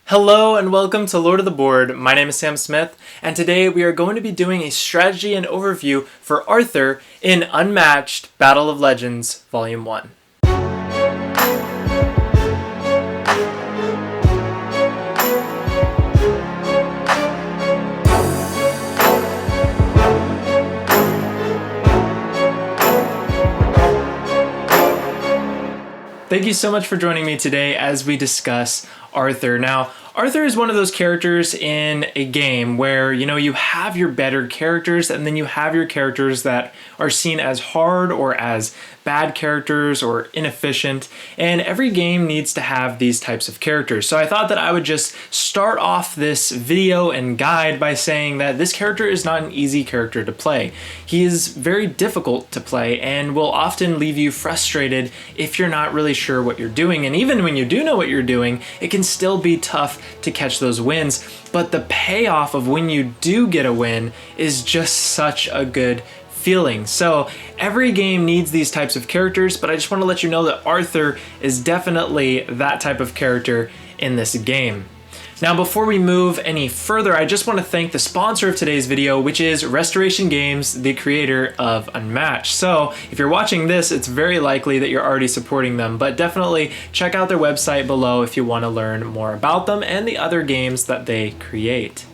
Hello and welcome to Lord of the Board. My name is Sam Smith, and today we are going to be doing a strategy and overview for Arthur in Unmatched Battle of Legends Volume 1. Thank you so much for joining me today as we discuss Arthur. Now, Arthur is one of those characters in a game where, you have your better characters and then you have your characters that are seen as hard or as bad characters or inefficient, and every game needs to have these types of characters. So I thought that I would just start off this video and guide by saying that this character is not an easy character to play. He is very difficult to play and will often leave you frustrated if you're not really sure what you're doing. And even when you do know what you're doing, it can still be tough to catch those wins. But the payoff of when you do get a win is just such a good feeling. So every game needs these types of characters, but I just want to let you know that Arthur is definitely that type of character in this game. Now, before we move any further, I just want to thank the sponsor of today's video, which is Restoration Games, the creator of Unmatched. So if you're watching this, it's very likely that you're already supporting them, but definitely check out their website below if you want to learn more about them and the other games that they create.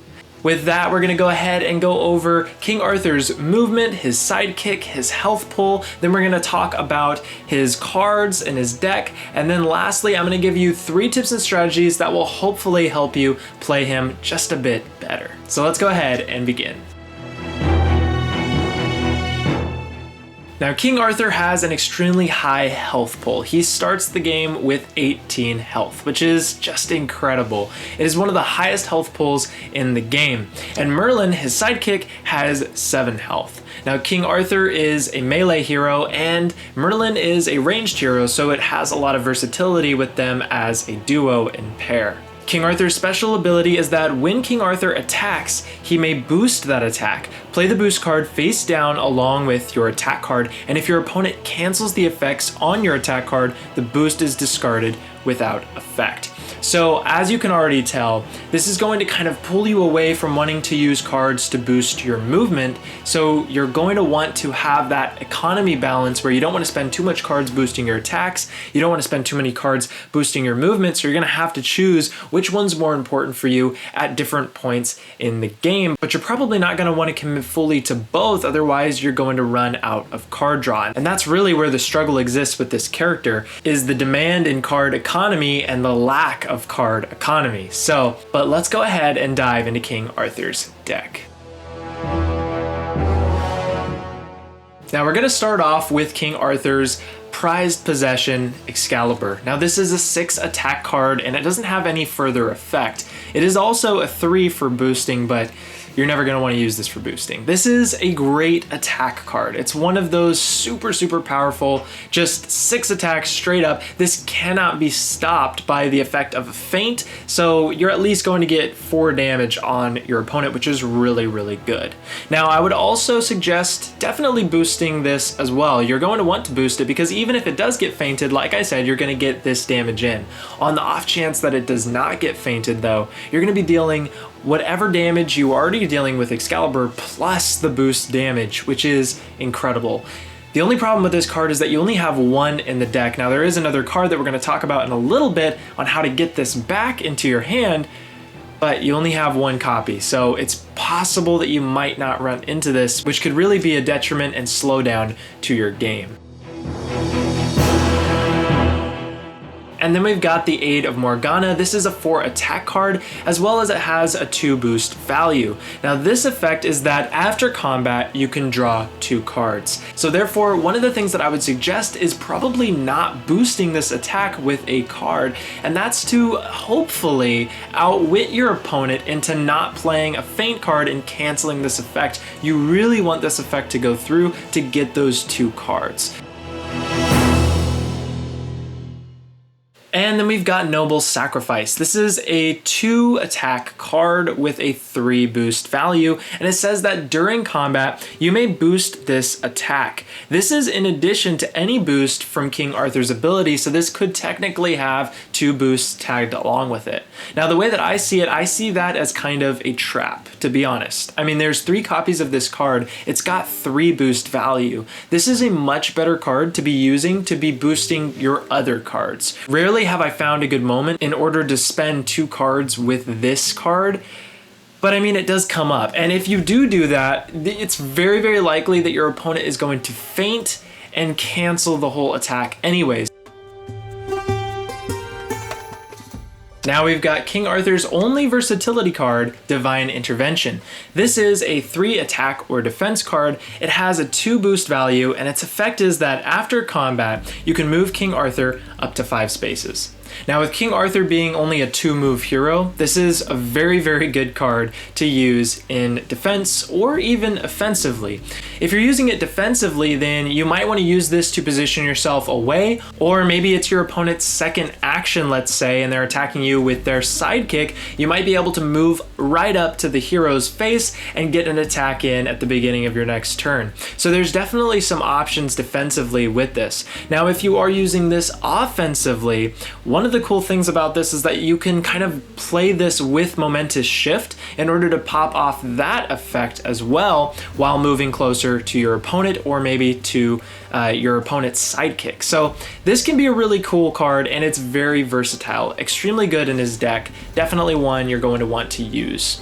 With that, we're gonna go ahead and go over King Arthur's movement, his sidekick, his health pull. Then we're gonna talk about his cards and his deck. And then lastly, I'm gonna give you 3 tips and strategies that will hopefully help you play him just a bit better. So let's go ahead and begin. Now, King Arthur has an extremely high health pull. He starts the game with 18 health, which is just incredible. It is one of the highest health pulls in the game. And Merlin, his sidekick, has 7 health. Now, King Arthur is a melee hero and Merlin is a ranged hero, so it has a lot of versatility with them as a duo and pair. King Arthur's special ability is that when King Arthur attacks, he may boost that attack. Play the boost card face down along with your attack card, and if your opponent cancels the effects on your attack card, the boost is discarded without effect. So as you can already tell, this is going to kind of pull you away from wanting to use cards to boost your movement. So you're going to want to have that economy balance where you don't want to spend too much cards boosting your attacks. You don't want to spend too many cards boosting your movement. So you're going to have to choose which one's more important for you at different points in the game. But you're probably not going to want to commit fully to both. Otherwise, you're going to run out of card draw. And that's really where the struggle exists with this character, is the demand in card economy and the lack of card economy. But let's go ahead and dive into King Arthur's deck. Now we're going to start off with King Arthur's prized possession, Excalibur. Now this is a 6 attack card and it doesn't have any further effect. It is also a 3 for boosting, but you're never going to want to use this for boosting. This is a great attack card. It's one of those super powerful, just 6 attacks straight up. This cannot be stopped by the effect of a feint, so you're at least going to get 4 damage on your opponent, which is really good. Now, I would also suggest definitely boosting this as well. You're going to want to boost it because even if it does get feinted, like I said, you're going to get this damage in. On the off chance that it does not get feinted though, you're going to be dealing whatever damage you are already dealing with Excalibur plus the boost damage, which is incredible. The only problem with this card is that you only have 1 in the deck. Now there is another card that we're going to talk about in a little bit on how to get this back into your hand, but you only have 1 copy. So it's possible that you might not run into this, which could really be a detriment and slowdown to your game. And then we've got the Aid of Morgana. This is a 4 attack card, as well as it has a 2 boost value. Now this effect is that after combat, you can draw 2 cards. So therefore, one of the things that I would suggest is probably not boosting this attack with a card, and that's to hopefully outwit your opponent into not playing a feint card and canceling this effect. You really want this effect to go through to get those 2 cards. And then we've got Noble Sacrifice. This is a 2 attack card with a 3 boost value, and it says that during combat, you may boost this attack. This is in addition to any boost from King Arthur's ability, so this could technically have 2 boosts tagged along with it. Now, the way that I see it, I see that as kind of a trap, to be honest. I mean, there's 3 copies of this card. It's got 3 boost value. This is a much better card to be using to be boosting your other cards. Rarely have I found a good moment in order to spend 2 cards with this card, but I mean, it does come up. And if you do that, it's very, very likely that your opponent is going to feint and cancel the whole attack anyways. Now we've got King Arthur's only versatility card, Divine Intervention. This is a 3 attack or defense card. It has a 2 boost value, and its effect is that after combat, you can move King Arthur up to 5 spaces. Now, with King Arthur being only a 2-move hero, this is a very, very good card to use in defense or even offensively. If you're using it defensively, then you might want to use this to position yourself away, or maybe it's your opponent's second action, let's say, and they're attacking you with their sidekick. You might be able to move right up to the hero's face and get an attack in at the beginning of your next turn. So there's definitely some options defensively with this. Now, if you are using this offensively, one of the cool things about this is that you can kind of play this with Momentous Shift in order to pop off that effect as well while moving closer to your opponent or maybe to your opponent's sidekick. So this can be a really cool card, and it's very versatile, extremely good in his deck. Definitely one you're going to want to use.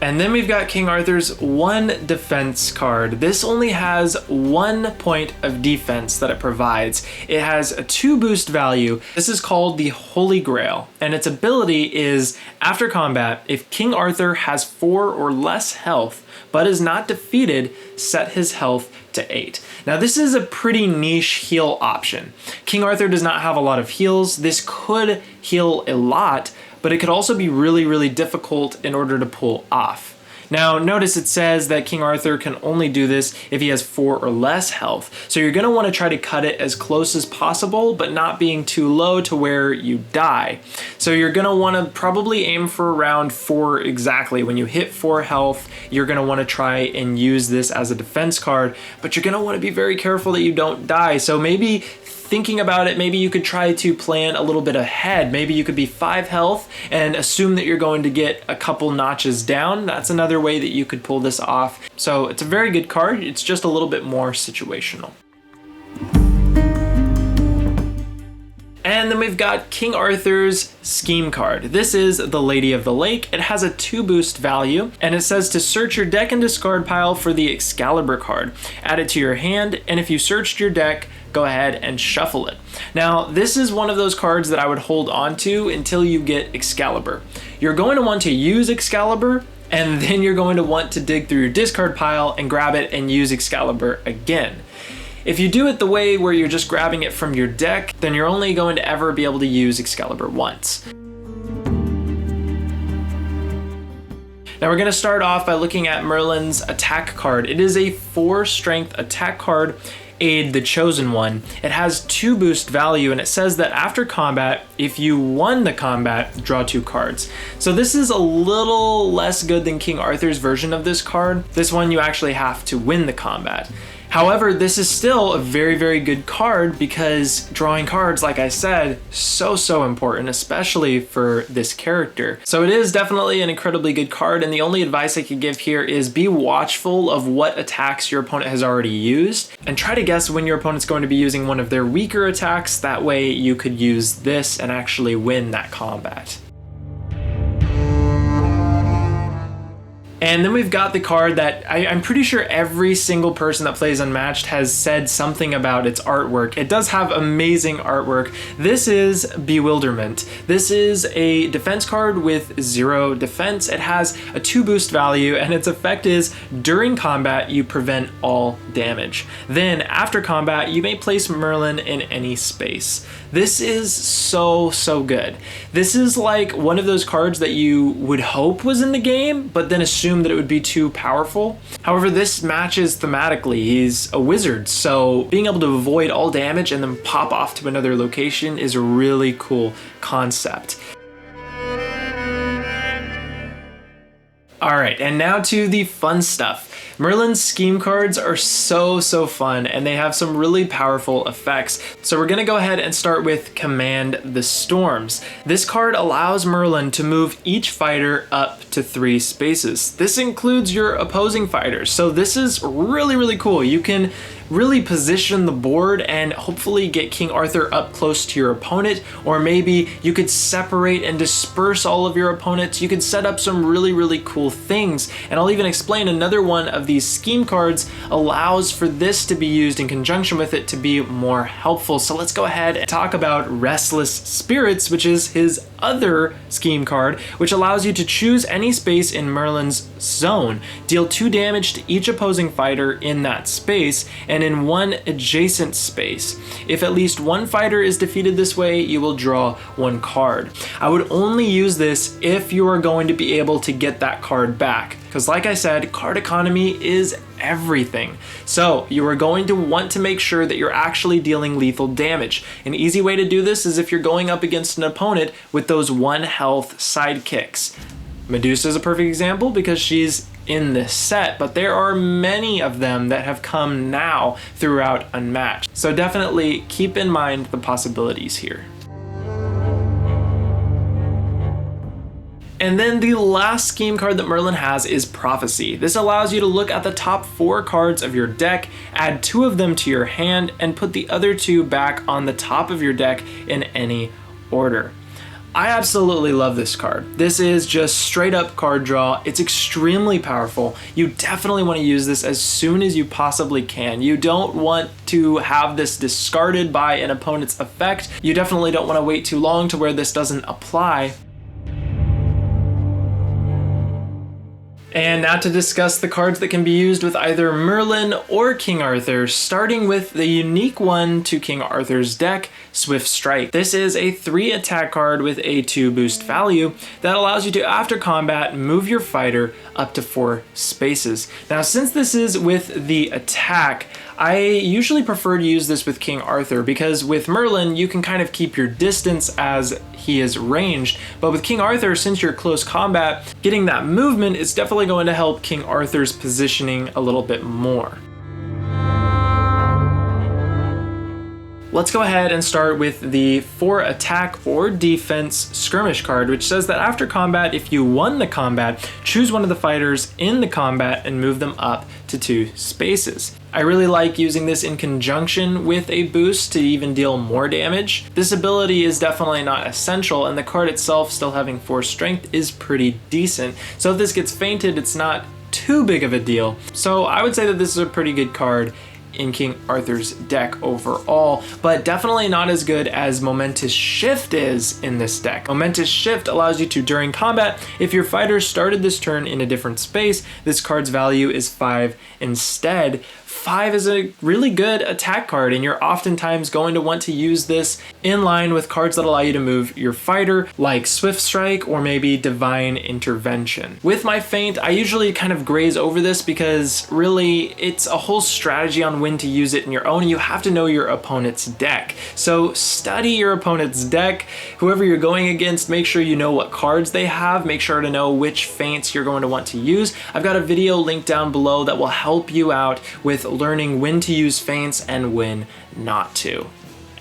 And then we've got King Arthur's 1 defense card. This only has 1 point of defense that it provides. It has a 2 boost value. This is called the Holy Grail, and its ability is, after combat, if King Arthur has 4 or less health, but is not defeated, set his health to 8. Now, this is a pretty niche heal option. King Arthur does not have a lot of heals. This could heal a lot, but it could also be really, really difficult in order to pull off. Now, notice it says that King Arthur can only do this if he has 4 or less health. So you're going to want to try to cut it as close as possible, but not being too low to where you die. So you're going to want to probably aim for around 4 exactly. When you hit 4 health, you're going to want to try and use this as a defense card, but you're going to want to be very careful that you don't die. So maybe thinking about it, maybe you could try to plan a little bit ahead. Maybe you could be 5 health and assume that you're going to get a couple notches down. That's another way that you could pull this off. So it's a very good card. It's just a little bit more situational. And then we've got King Arthur's Scheme card. This is the Lady of the Lake. It has a 2 boost value, and it says to search your deck and discard pile for the Excalibur card. Add it to your hand, and if you searched your deck, go ahead and shuffle it. Now, this is one of those cards that I would hold on to until you get Excalibur. You're going to want to use Excalibur, and then you're going to want to dig through your discard pile and grab it and use Excalibur again. If you do it the way where you're just grabbing it from your deck, then you're only going to ever be able to use Excalibur once. Now we're going to start off by looking at Merlin's attack card. It is a 4 strength attack card, Aid the Chosen One. It has 2 boost value, and it says that after combat, if you won the combat, draw 2 cards. So this is a little less good than King Arthur's version of this card. This one you actually have to win the combat. However, this is still a very, very good card because drawing cards, like I said, so important, especially for this character. So it is definitely an incredibly good card, and the only advice I could give here is be watchful of what attacks your opponent has already used, and try to guess when your opponent's going to be using one of their weaker attacks. That way you could use this and actually win that combat. And then we've got the card that I'm pretty sure every single person that plays Unmatched has said something about its artwork. It does have amazing artwork. This is Bewilderment. This is a defense card with 0 defense. It has a 2 boost value, and its effect is during combat, you prevent all damage. Then after combat, you may place Merlin in any space. This is so good. This is like one of those cards that you would hope was in the game, but then assume assume that it would be too powerful. However, this matches thematically. He's a wizard, so being able to avoid all damage and then pop off to another location is a really cool concept. All right, and now to the fun stuff. Merlin's scheme cards are so fun, and they have some really powerful effects. So we're gonna go ahead and start with Command the Storms. This card allows Merlin to move each fighter up to 3 spaces. This includes your opposing fighters, so this is really cool. You can really position the board and hopefully get King Arthur up close to your opponent, or maybe you could separate and disperse all of your opponents. You could set up some really cool things, and I'll even explain another one of these scheme cards allows for this to be used in conjunction with it to be more helpful. So let's go ahead and talk about Restless Spirits, which is his other scheme card, which allows you to choose any space in Merlin's zone, deal 2 damage to each opposing fighter in that space, and in 1 adjacent space. If at least 1 fighter is defeated this way, you will draw 1 card. I would only use this if you are going to be able to get that card back, because like I said, card economy is everything. So you are going to want to make sure that you're actually dealing lethal damage. An easy way to do this is if you're going up against an opponent with those 1 health sidekicks. Medusa is a perfect example because she's in this set, but there are many of them that have come now throughout Unmatched. So definitely keep in mind the possibilities here. And then the last scheme card that Merlin has is Prophecy. This allows you to look at the top 4 cards of your deck, add 2 of them to your hand, and put the other 2 back on the top of your deck in any order. I absolutely love this card. This is just straight up card draw. It's extremely powerful. You definitely want to use this as soon as you possibly can. You don't want to have this discarded by an opponent's effect. You definitely don't want to wait too long to where this doesn't apply. And now to discuss the cards that can be used with either Merlin or King Arthur, starting with the unique one to King Arthur's deck, Swift Strike. This is a 3 attack card with a 2 boost value that allows you to, after combat, move your fighter up to 4 spaces. Now, since this is with the attack, I usually prefer to use this with King Arthur because with Merlin, you can kind of keep your distance as he is ranged. But with King Arthur, since you're close combat, getting that movement is definitely going to help King Arthur's positioning a little bit more. Let's go ahead and start with the 4 attack or defense skirmish card, which says that after combat, if you won the combat, choose one of the fighters in the combat and move them up to 2 spaces. I really like using this in conjunction with a boost to even deal more damage. This ability is definitely not essential, and the card itself, still having 4 strength, is pretty decent. So if this gets feinted, it's not too big of a deal. So I would say that this is a pretty good card in King Arthur's deck overall, but definitely not as good as Momentous Shift is in this deck. Momentous Shift allows you to, during combat, if your fighter started this turn in a different space, this card's value is 5 instead. 5 is a really good attack card, and you're oftentimes going to want to use this in line with cards that allow you to move your fighter, like Swift Strike or maybe Divine Intervention. With my feint, I usually kind of graze over this because really it's a whole strategy on when to use it in your own. You have to know your opponent's deck. So study your opponent's deck. Whoever you're going against, make sure you know what cards they have. Make sure to know which feints you're going to want to use. I've got a video linked down below that will help you out with learning when to use feints and when not to.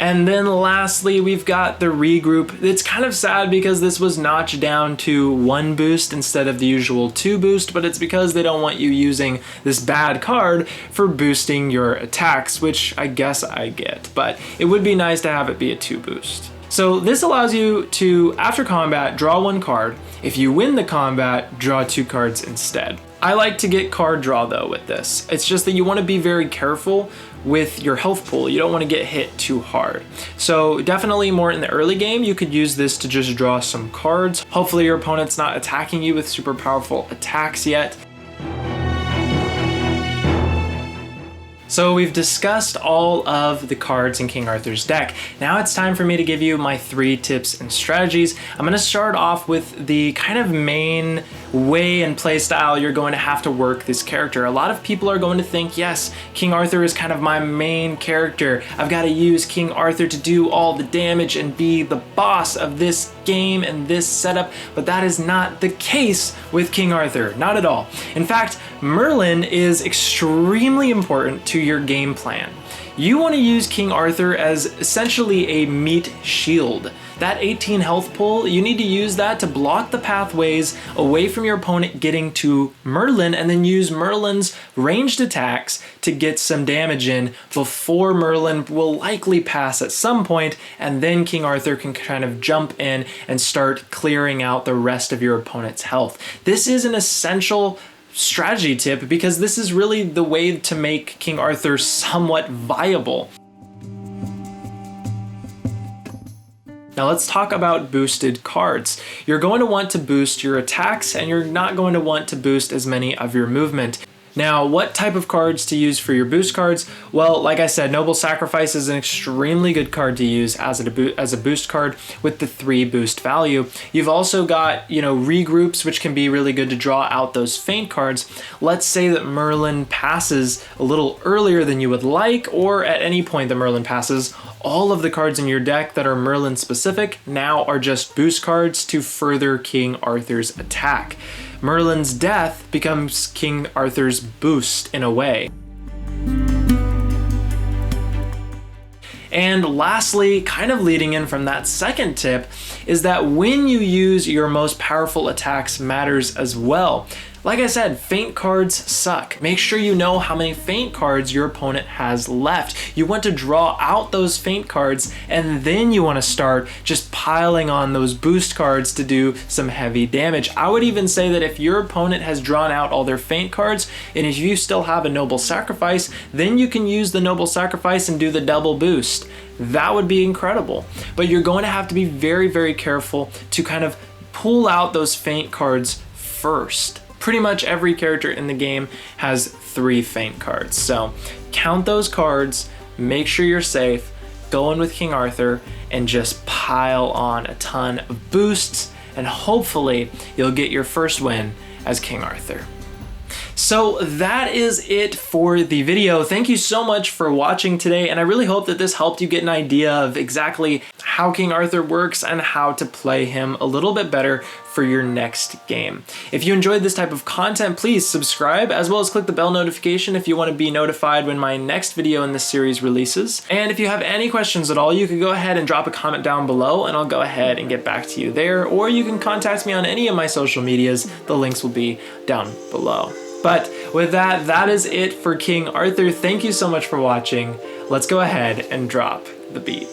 And then lastly, we've got the Regroup. It's kind of sad because this was notched down to 1 boost instead of the usual 2 boost, but it's because they don't want you using this bad card for boosting your attacks, which I guess I get, but it would be nice to have it be a 2 boost. So this allows you to, after combat, draw 1 card. If you win the combat, draw 2 cards instead. I like to get card draw though with this. It's just that you want to be very careful with your health pool. You don't want to get hit too hard. So definitely more in the early game, you could use this to just draw some cards. Hopefully your opponent's not attacking you with super powerful attacks yet. So we've discussed all of the cards in King Arthur's deck. Now it's time for me to give you my 3 tips and strategies. I'm gonna start off with the kind of main way and play style you're going to have to work this character. A lot of people are going to think, yes, King Arthur is kind of my main character. I've got to use King Arthur to do all the damage and be the boss of this game and this setup, but that is not the case with King Arthur, not at all. In fact, Merlin is extremely important to your game plan. You want to use King Arthur as essentially a meat shield. That 18 health pull, you need to use that to block the pathways away from your opponent getting to Merlin, and then use Merlin's ranged attacks to get some damage in before Merlin will likely pass at some point, and then King Arthur can kind of jump in and start clearing out the rest of your opponent's health. This is an essential strategy tip because this is really the way to make King Arthur somewhat viable. Now let's talk about boosted cards. You're going to want to boost your attacks, and you're not going to want to boost as many of your movement. Now, what type of cards to use for your boost cards? Well, like I said, Noble Sacrifice is an extremely good card to use as a boost card with the 3 boost value. You've also got, regroups, which can be really good to draw out those feint cards. Let's say that Merlin passes a little earlier than you would like, or at any point that Merlin passes, all of the cards in your deck that are Merlin specific now are just boost cards to further King Arthur's attack. Merlin's death becomes King Arthur's boost in a way. And lastly, kind of leading in from that second tip, is that when you use your most powerful attacks matters as well. Like I said, feint cards suck. Make sure you know how many feint cards your opponent has left. You want to draw out those feint cards, and then you want to start just piling on those boost cards to do some heavy damage. I would even say that if your opponent has drawn out all their feint cards, and if you still have a Noble Sacrifice, then you can use the Noble Sacrifice and do the double boost. That would be incredible. But you're going to have to be very, very careful to kind of pull out those feint cards first. Pretty much every character in the game has 3 feint cards. So count those cards, make sure you're safe, go in with King Arthur, and just pile on a ton of boosts, and hopefully you'll get your first win as King Arthur. So that is it for the video. Thank you so much for watching today, and I really hope that this helped you get an idea of exactly how King Arthur works and how to play him a little bit better for your next game. If you enjoyed this type of content, please subscribe, as well as click the bell notification if you want to be notified when my next video in this series releases. And if you have any questions at all, you can go ahead and drop a comment down below, and I'll go ahead and get back to you there, or you can contact me on any of my social medias. The links will be down below. But with that, that is it for King Arthur. Thank you so much for watching. Let's go ahead and drop the beat.